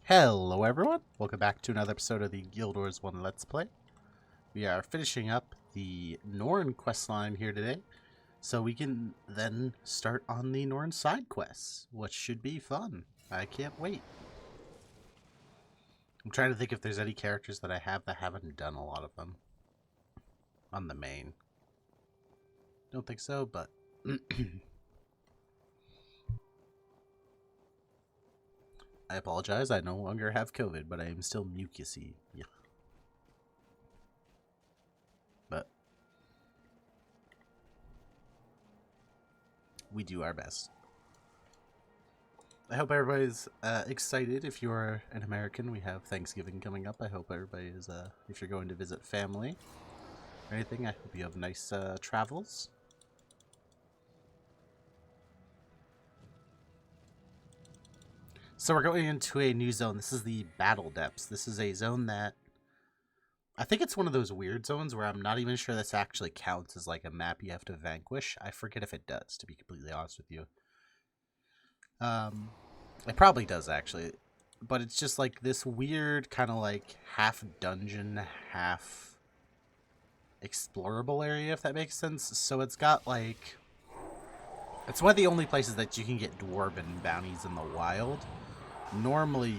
Hello everyone, welcome back to another episode of the Guild Wars 1 Let's Play. We are finishing up the Norn questline here today, so we can then start on the Norn side quests, which should be fun. I can't wait. I'm trying to think if there's any characters that I have that haven't done a lot of them on the main. Don't think so, but... I apologize, I no longer have COVID, but I am still mucusy. Yeah. But we do our best. I hope everybody's excited. If you're an American, we have Thanksgiving coming up. I hope everybody is, if you're going to visit family or anything, I hope you have nice travels. So we're going into a new zone. This is the Battle Depths. This is a zone that... I think it's one of those weird zones where I'm not even sure this actually counts as like a map you have to vanquish. I forget if it does, to be completely honest with you. It probably does, actually. But it's just like this weird kind of like half dungeon, half explorable area, if that makes sense. So it's got like... It's one of the only places that you can get Dwarven bounties in the wild. Normally,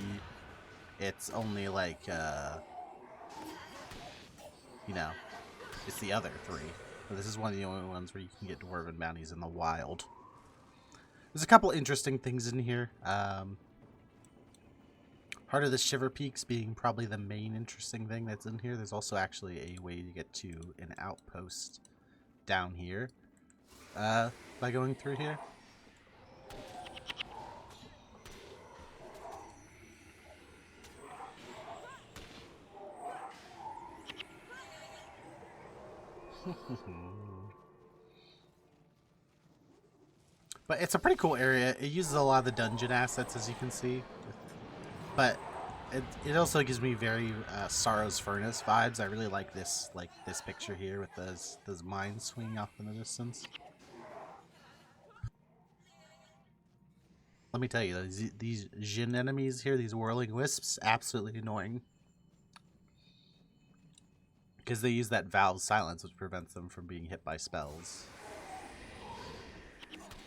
it's only like, you know, it's the other three. But this is one of the only ones where you can get Dwarven bounties in the wild. There's a couple interesting things in here. Heart of the Shiver Peaks being probably the main interesting thing that's in here. There's also actually a way to get to an outpost down here by going through here. But it's a pretty cool area. It uses a lot of the dungeon assets, as you can see. But it also gives me very Sorrow's Furnace vibes. I really like this picture here with those mines swinging off in the distance. Let me tell you, these Jin enemies here, these whirling wisps, absolutely annoying. Because they use that Valve Silence, which prevents them from being hit by spells.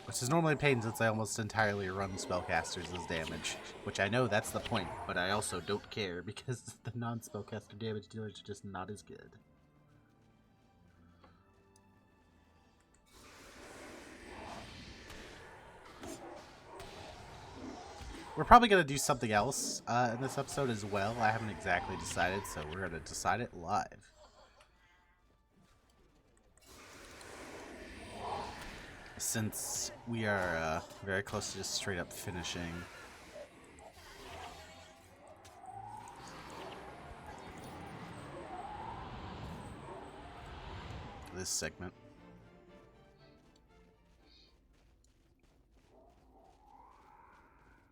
Which is normally a pain since I almost entirely run spellcasters as damage. Which I know that's the point, but I also don't care because the non-spellcaster damage dealers are just not as good. We're probably going to do something else in this episode as well. I haven't exactly decided, so we're going to decide it live. Since we are very close to just straight up finishing this segment.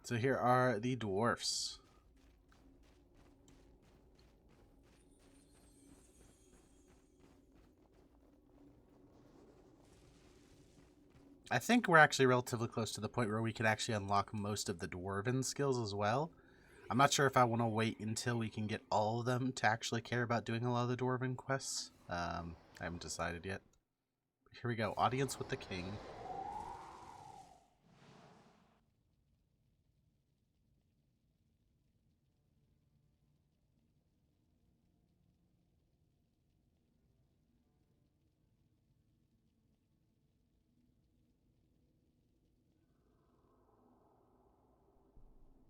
So here are the dwarfs. I think we're actually relatively close to the point where we can actually unlock most of the Dwarven skills as well. I'm not sure if I want to wait until we can get all of them to actually care about doing a lot of the Dwarven quests. I haven't decided yet. Here we go. Audience with the King.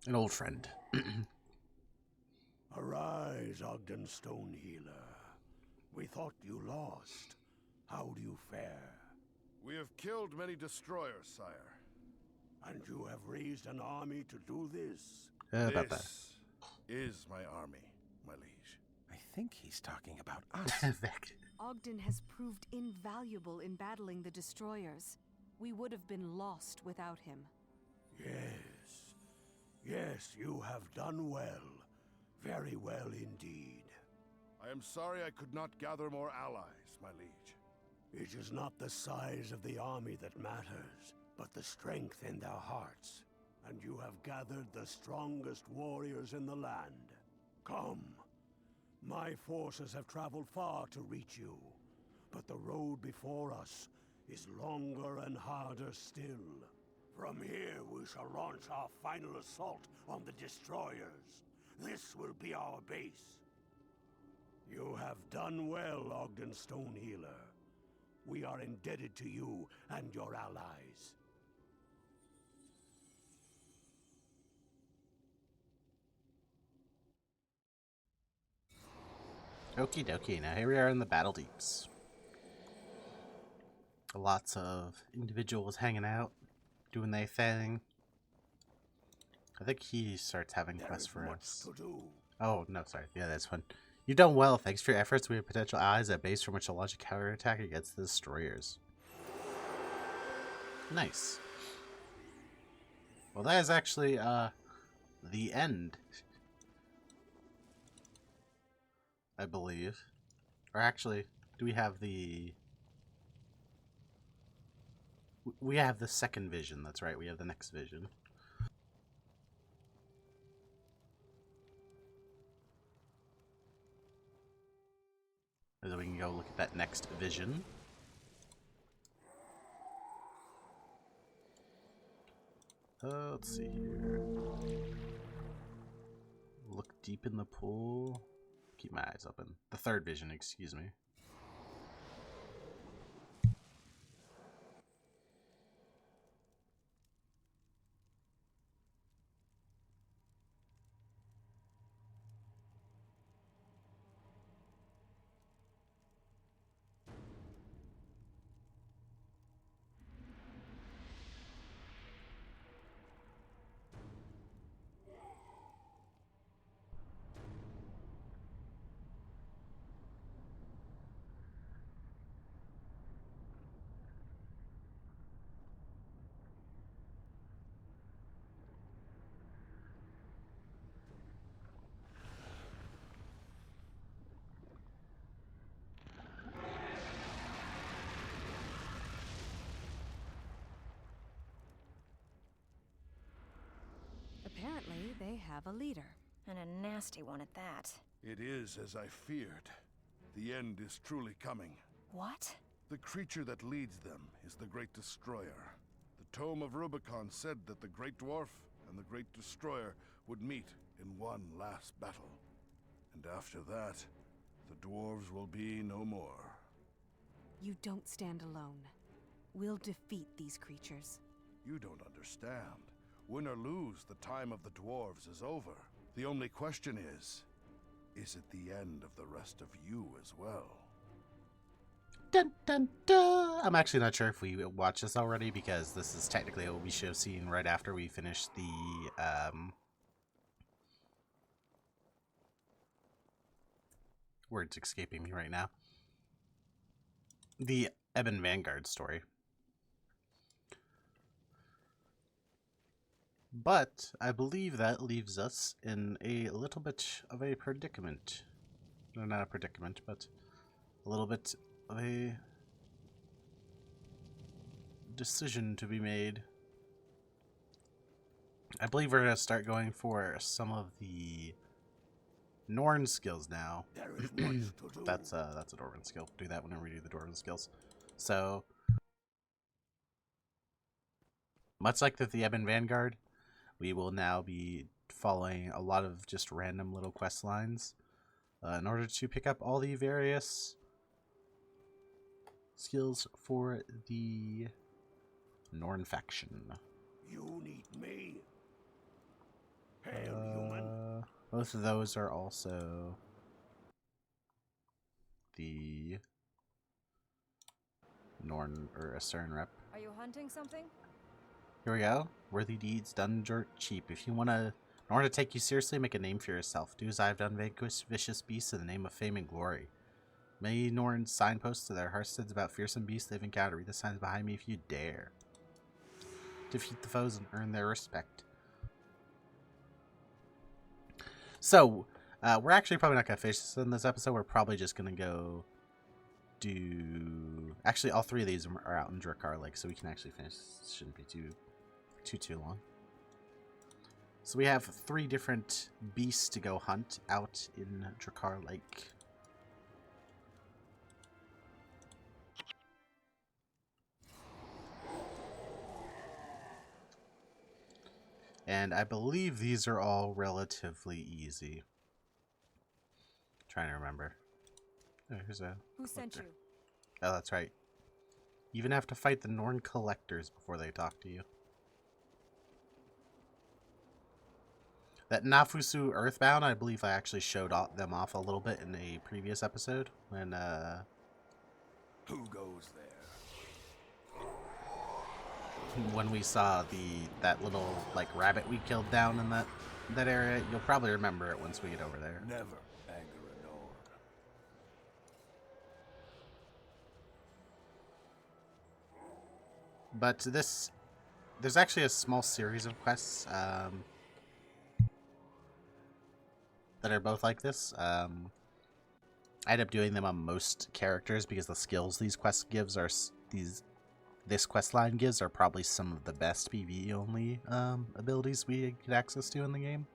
An old friend. Arise, Ogden Stonehealer. We thought you lost. How do you fare? We have killed many destroyers, sire. And you have raised an army to do this? This is my army, my liege. I think he's talking about us. Ogden has proved invaluable in battling the destroyers. We would have been lost without him. Yes. Yes, you have done well. Very well indeed. I am sorry I could not gather more allies, my liege. It is not the size of the army that matters, but the strength in their hearts. and you have gathered the strongest warriors in the land. Come. My forces have traveled far to reach you, but the road before us is longer and harder still. From here we shall launch our final assault on the destroyers. This will be our base. You have done well, Ogden Stonehealer. We are indebted to you and your allies. Okie dokie, now here we are in the Battle Deeps. Lots of individuals hanging out, doing their thing. I think he starts having quests for us. To do. Oh, no, sorry. Yeah, that's fun. You've done well. Thanks for your efforts. We have potential allies at base from which to launch a counterattack against the destroyers. Nice. Well, that is actually, the end. I believe. Or actually, do we have the... We have the second vision. That's right. We have the next vision. So we can go look at that next vision. Let's see here. Look deep in the pool. Keep my eyes open. The third vision, excuse me. Apparently, they have a leader. And a nasty one at that. It is as I feared. The end is truly coming. What? The creature that leads them is the Great Destroyer. The Tome of Rubicon said that the Great Dwarf and the Great Destroyer would meet in one last battle. And after that, the dwarves will be no more. You don't stand alone. We'll defeat these creatures. You don't understand. Win or lose, the time of the dwarves is over. The only question is it the end of the rest of you as well? Dun, dun, dun. I'm actually not sure if we watched this already, because this is technically what we should have seen right after we finished the words escaping me right now. The Ebon Vanguard story. But I believe that leaves us in a little bit of a predicament. No, not a predicament, but a little bit of a decision to be made. I believe we're going to start going for some of the Norn skills now. There is much to do. That's a Dwarven skill. Do that whenever we do the Dwarven skills. So, much like the Ebon Vanguard, we will now be following a lot of just random little quest lines in order to pick up all the various skills for the Norn faction. You need me. Hail, human. Both of those are also the Norn or a Cern rep. Are you hunting something? Here we go. Worthy deeds done dirt cheap. If you want to, in order to take you seriously, make a name for yourself. Do as I have done, vanquish vicious beasts in the name of fame and glory. Many Norn signposts to their hearthsteads about fearsome beasts they've encountered. Read the signs behind me if you dare. Defeat the foes and earn their respect. So, we're actually probably not going to finish this in this episode. We're probably just going to go do... Actually, all three of these are out in Drakkar Lake, so we can actually finish. This shouldn't be too long. So we have 3 different beasts to go hunt out in Drakkar Lake. And I believe these are all relatively easy. Trying to remember. Oh, here's a Who sent collector. you? Oh, that's right. You even have to fight the Norn collectors before they talk to you. That Nafusu Earthbound, I believe I actually showed them off a little bit in a previous episode when Who goes there? when we saw that little like rabbit we killed down in that area. You'll probably remember it once we get over there. Never anger a Norn. But there's actually a small series of quests that are both like this. I end up doing them on most characters because the skills these quests gives are this quest line gives are probably some of the best PvE only abilities we get access to in the game.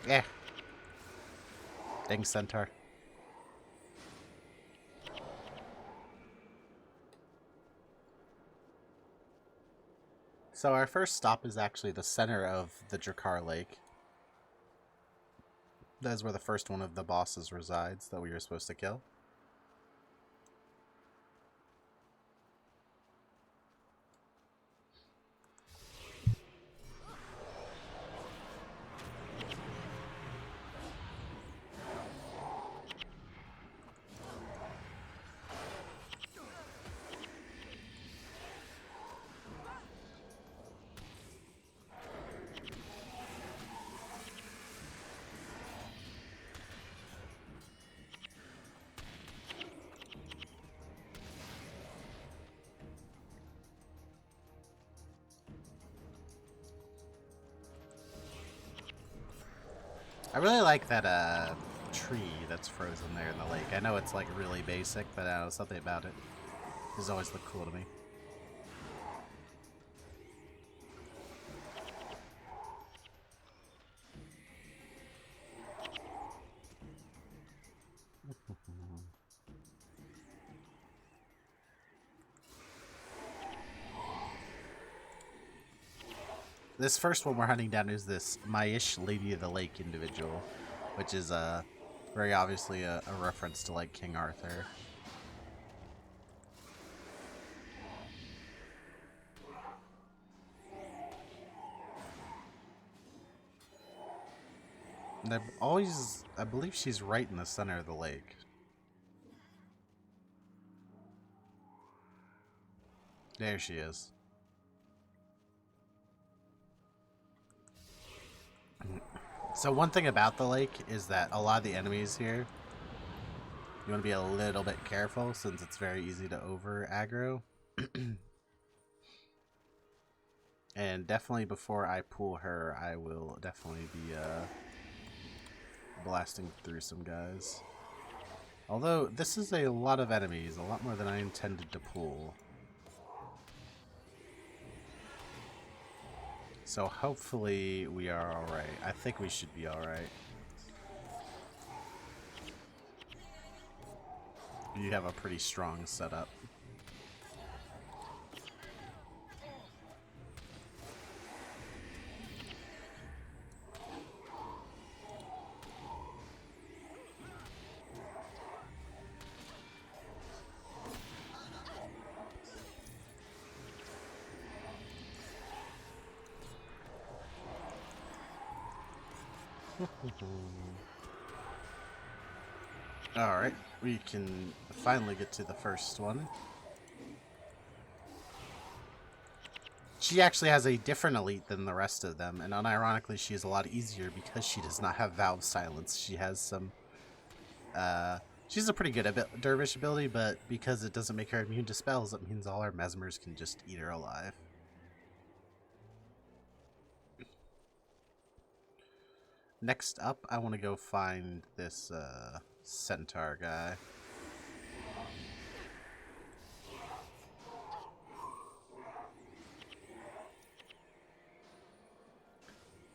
Yeah. Dang centaur. So our first stop is actually the center of the Drakkar Lake. That is where the first one of the bosses resides that we were supposed to kill. I really like that tree that's frozen there in the lake. I know it's like really basic, but something about it has always looked cool to me. This first one we're hunting down is this Maish Lady of the Lake individual, which is very obviously a reference to like King Arthur. And I believe she's right in the center of the lake. There she is. So one thing about the lake is that a lot of the enemies here, you want to be a little bit careful since it's very easy to over aggro. And definitely before I pull her, I will definitely be blasting through some guys. Although this is a lot of enemies, a lot more than I intended to pull. So hopefully we are alright. I think we should be alright. You have a pretty strong setup. Alright, we can finally get to the first one. She actually has a different elite than the rest of them, and unironically she is a lot easier because she does not have Valve Silence. She has some, she's a pretty good dervish ability, but because it doesn't make her immune to spells, it means all our mesmers can just eat her alive. Next up, I want to go find this centaur guy.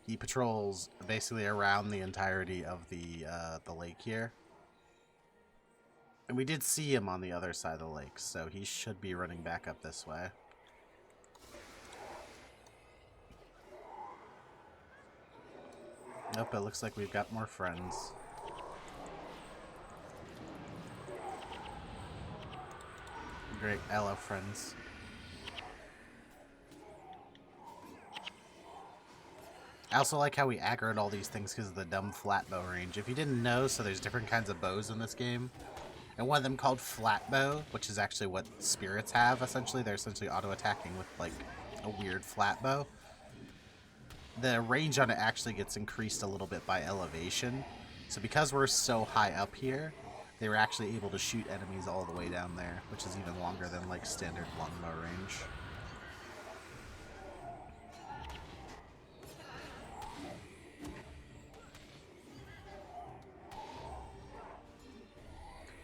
He patrols basically around the entirety of the lake here. And we did see him on the other side of the lake, so he should be running back up this way. Nope, it looks like we've got more friends. Great, I love friends. I also like how we aggroed all these things because of the dumb flat bow range. If you didn't know, so there's different kinds of bows in this game. And one of them called flat bow, which is actually what spirits have, essentially. They're essentially auto-attacking with, like, a weird flat bow. The range on it actually gets increased a little bit by elevation. So because we're so high up here, they were actually able to shoot enemies all the way down there, which is even longer than, like, standard longbow range.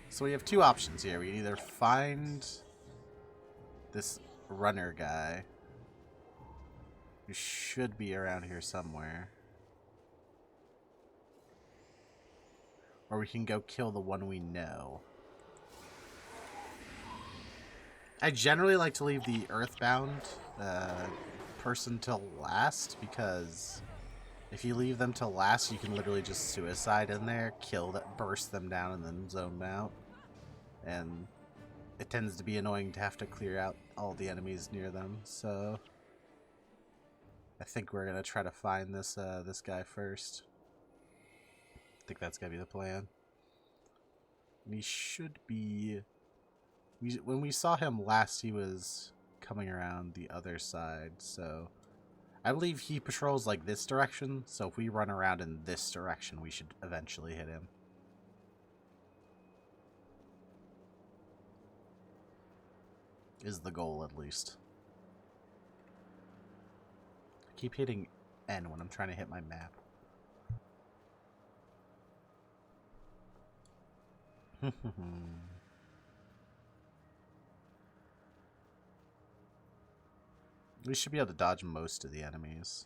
So we have two options here. We can either find this runner guy, who should be around here somewhere, or we can go kill the one we know. I generally like to leave the earthbound person till last, because if you leave them till last, you can literally just suicide in there, kill that, burst them down, and then zone them out. And it tends to be annoying to have to clear out all the enemies near them, so I think we're gonna try to find this this guy first. I think that's gonna be the plan. And he should be. When we saw him last, he was coming around the other side, so I believe he patrols like this direction. So if we run around in this direction, we should eventually hit him. Is the goal, at least. I keep hitting N when I'm trying to hit my map. We should be able to dodge most of the enemies.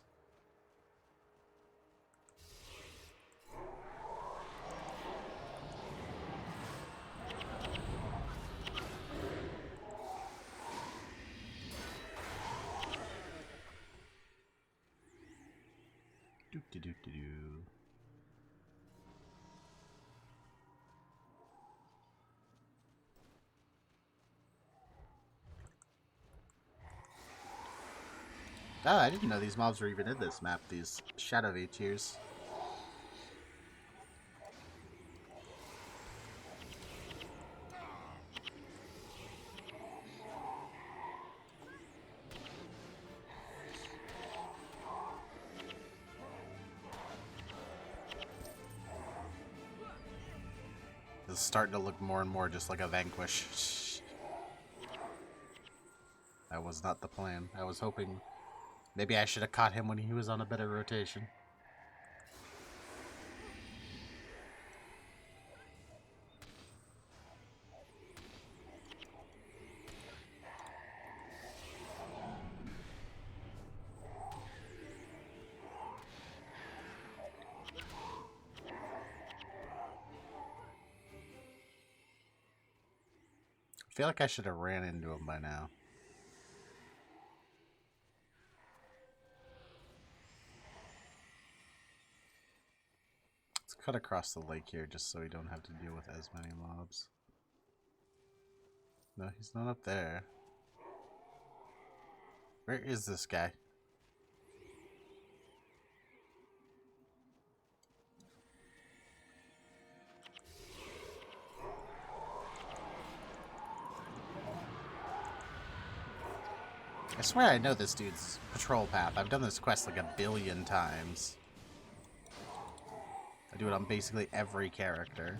Doo-doo-doo-doo-doo. Oh, I didn't know these mobs were even in this map, these Shadow Tiers. This is starting to look more and more just like a Vanquish. That was not the plan. I was hoping maybe I should have caught him when he was on a better rotation. I feel like I should have ran into him by now. Let's cut across the lake here just so we don't have to deal with as many mobs. No, he's not up there. Where is this guy? I swear I know this dude's patrol path. I've done this quest like a billion times. I do it on basically every character.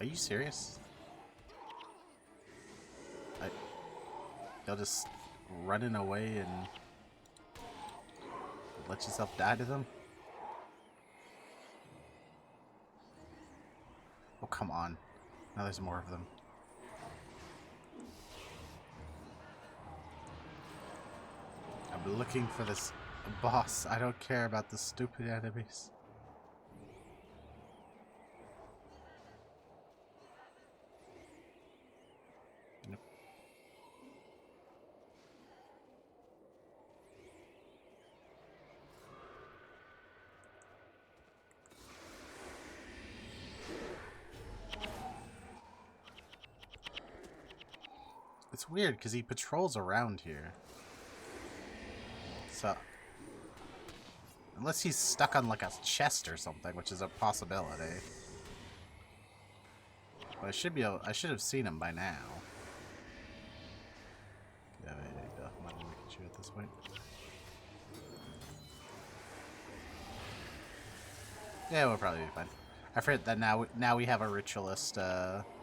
Are you serious? They'll just running away and let yourself die to them? Oh, come on. Now there's more of them. I'm looking for this boss. I don't care about the stupid enemies. Nope. It's weird because he patrols around here. So, unless he's stuck on like a chest or something, which is a possibility. But I should have seen him by now. Yeah, there you go. I'm not gonna look at you at this point. Yeah, we'll probably be fine. I forget that now we have a ritualist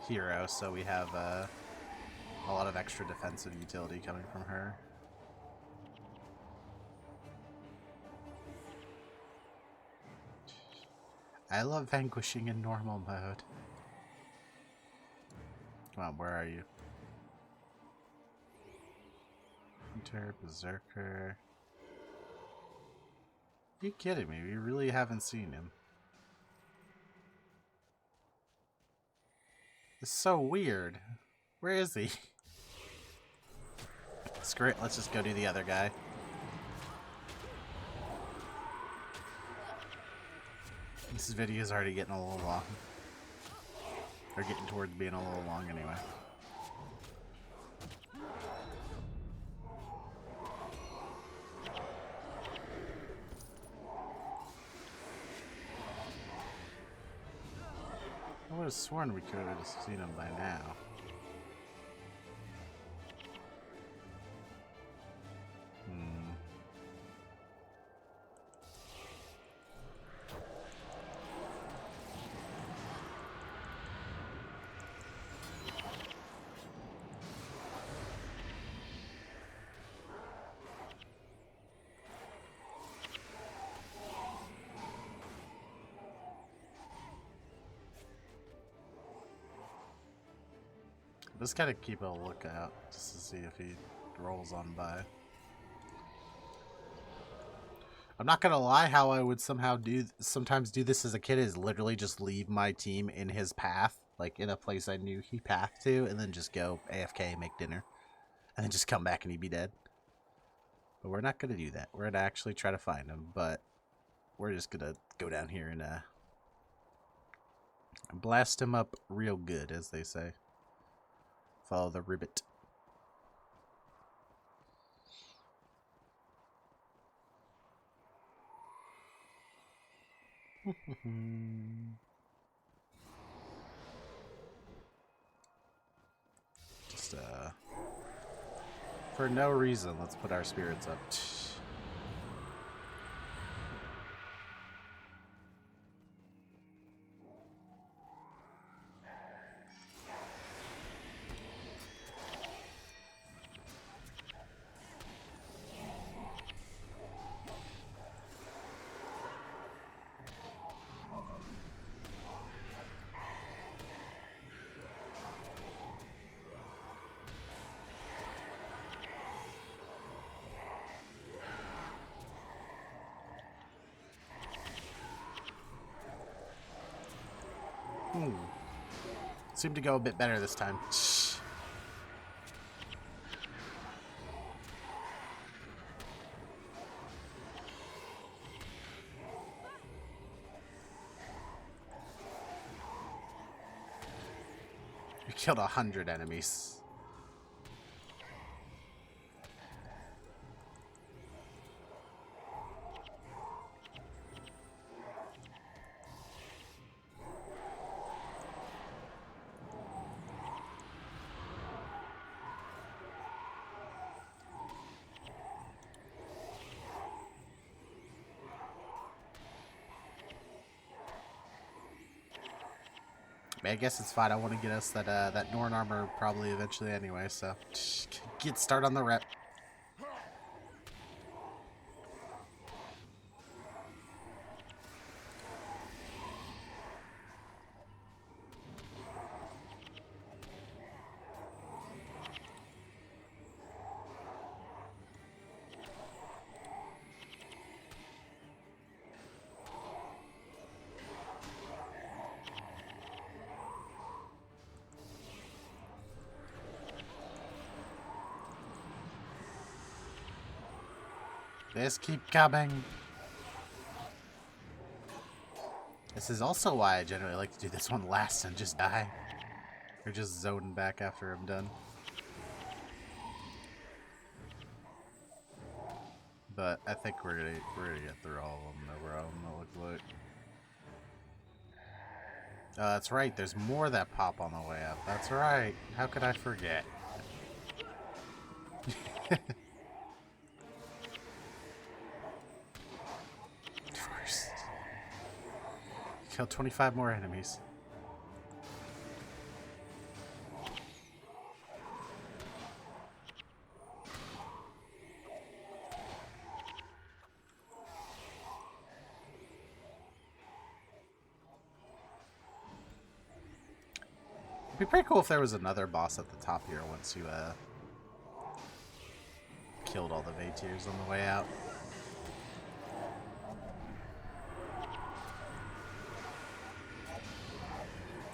hero, so we have a lot of extra defensive utility coming from her. I love vanquishing in normal mode. Come on, where are you? Hunter, Berserker. Are you kidding me? We really haven't seen him. It's so weird. Where is he? Screw it, let's just go do the other guy. This video is already getting a little long. Or getting towards being a little long anyway. I would have sworn we could have just seen him by now. Just gotta keep a lookout just to see if he rolls on by. I'm not gonna lie, how I would sometimes do this as a kid is literally just leave my team in his path, like in a place I knew he pathed to, and then just go AFK, make dinner, and then just come back and he'd be dead. But we're not gonna do that. We're gonna actually try to find him, but we're just gonna go down here and blast him up real good, as they say. Follow the ribbit. Just for no reason, let's put our spirits up. Seemed to go a bit better this time. We killed 100 enemies. I guess it's fine. I want to get us that Norn armor probably eventually anyway, so get start on the rep. Just keep coming. This is also why I generally like to do this one last and just die. Or just zone back after I'm done. But I think we're gonna get through all of them, no problem, it looks like. Oh, that's right, there's more that pop on the way up. That's right. How could I forget? First. Kill 25 more enemies. It'd be pretty cool if there was another boss at the top here once you killed all the Vaetirs on the way out.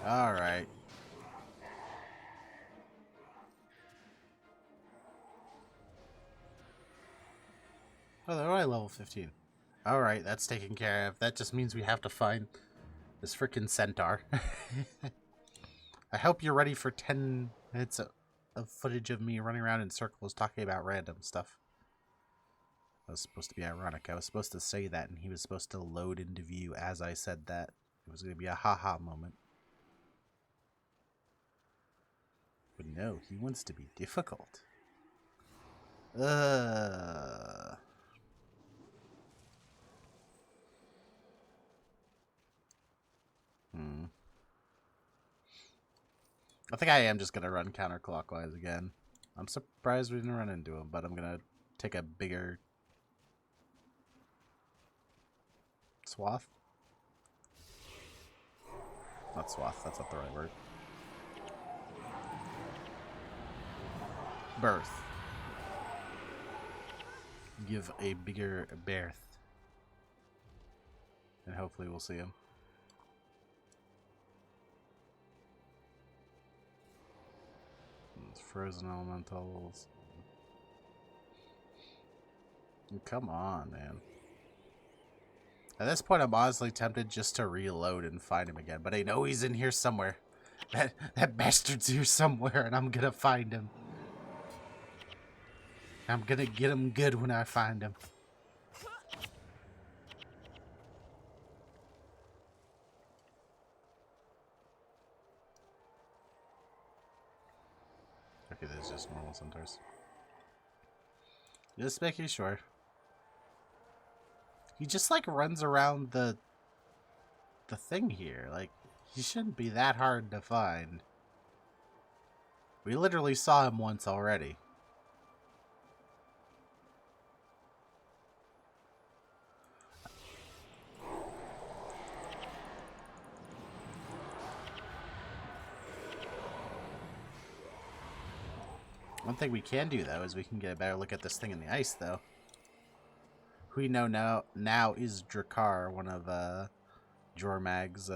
Alright. Oh, they're only level 15. Alright, that's taken care of. That just means we have to find this frickin' centaur. I hope you're ready for 10 minutes of footage of me running around in circles talking about random stuff. That was supposed to be ironic. I was supposed to say that, and he was supposed to load into view as I said that. It was going to be a haha moment. But no, he wants to be difficult. I think I am just going to run counterclockwise again. I'm surprised we didn't run into him, but I'm going to take a bigger swath. Not swath, that's not the right word. Berth. Give a bigger berth. And hopefully we'll see him. It's frozen elementals. Come on, man. At this point, I'm honestly tempted just to reload and find him again. But I know he's in here somewhere. That bastard's here somewhere, and I'm gonna find him. I'm gonna get him good when I find him. Okay, there's just normal centaurs. Just making sure. He just like runs around the thing here. Like, he shouldn't be that hard to find. We literally saw him once already. One thing we can do, though, is we can get a better look at this thing in the ice, though. Who we know now is Drakkar, one of Jormag's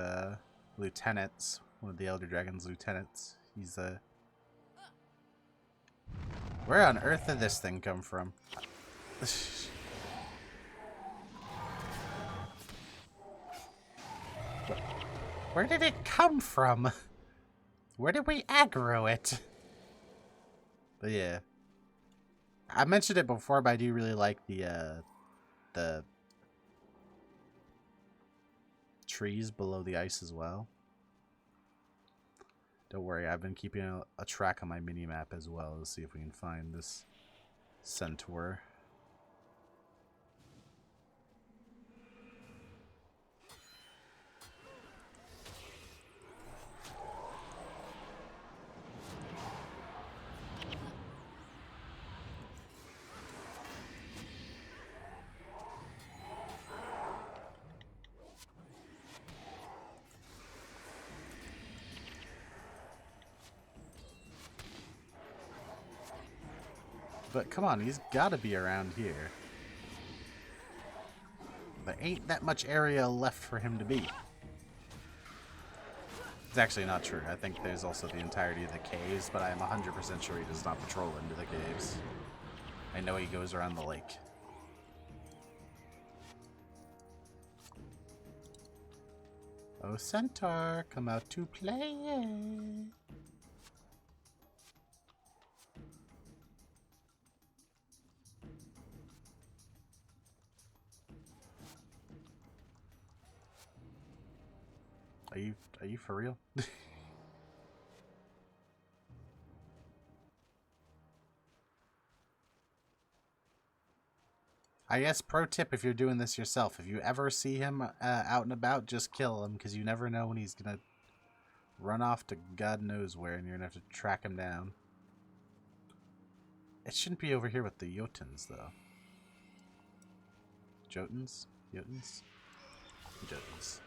lieutenants, one of the Elder Dragon's lieutenants. He's where on earth did this thing come from? Where did it come from? Where did we aggro it? But yeah, I mentioned it before, but I do really like the trees below the ice as well. Don't worry, I've been keeping a track on my mini-map as well to see if we can find this centaur. But come on, he's got to be around here. There ain't that much area left for him to be. It's actually not true. I think there's also the entirety of the caves, but I am 100% sure he does not patrol into the caves. I know he goes around the lake. Oh, Centaur, come out to play. Are you for real? I guess pro tip if you're doing this yourself, if you ever see him out and about, just kill him, because you never know when he's gonna run off to God knows where and you're gonna have to track him down. It shouldn't be over here with the Jotuns, though. Jotuns? Jotuns? Jotuns.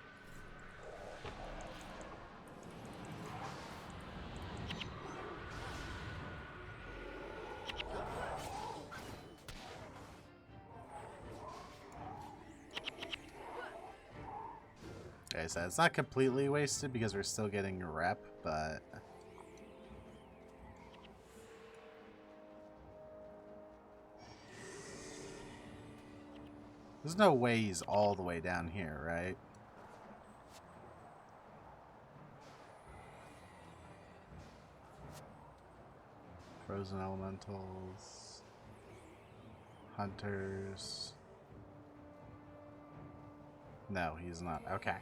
Okay, so it's not completely wasted because we're still getting a rep, but... There's no way he's all the way down here, right? Frozen elementals. Hunters. No, he's not. Okay.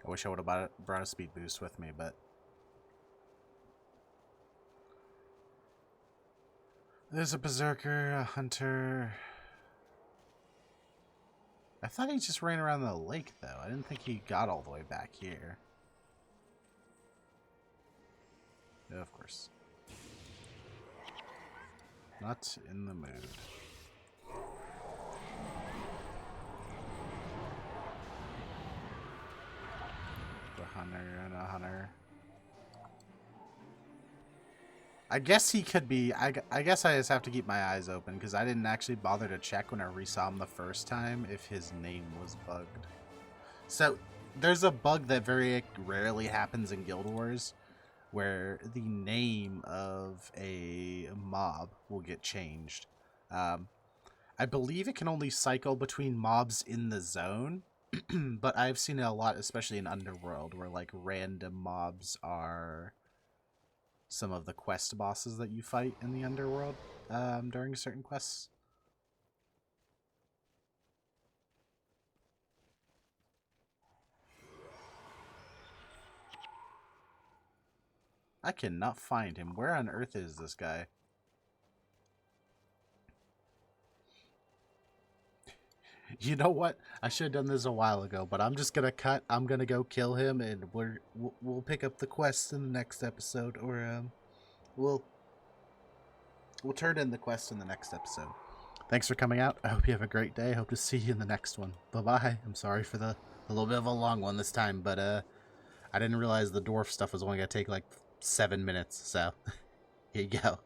I wish I would have brought a speed boost with me, but... There's a berserker, a hunter... I thought he just ran around the lake, though. I didn't think he got all the way back here. Yeah, of course. Not in the mood. The hunter and a hunter. I guess he could be... I guess I just have to keep my eyes open, because I didn't actually bother to check when I resaw him the first time if his name was bugged. So, there's a bug that very rarely happens in Guild Wars, where the name of a mob will get changed. I believe it can only cycle between mobs in the zone, but I've seen it a lot, especially in Underworld, where like random mobs are some of the quest bosses that you fight in the Underworld during certain quests. I cannot find him. Where on earth is this guy? You know what? I should have done this a while ago, but I'm just gonna cut. I'm gonna go kill him, and we'll pick up the quest in the next episode, or we'll turn in the quest in the next episode. Thanks for coming out. I hope you have a great day. Hope to see you in the next one. Bye bye. I'm sorry for the little bit of a long one this time, but I didn't realize the dwarf stuff was only gonna take like 7 minutes. So here you go.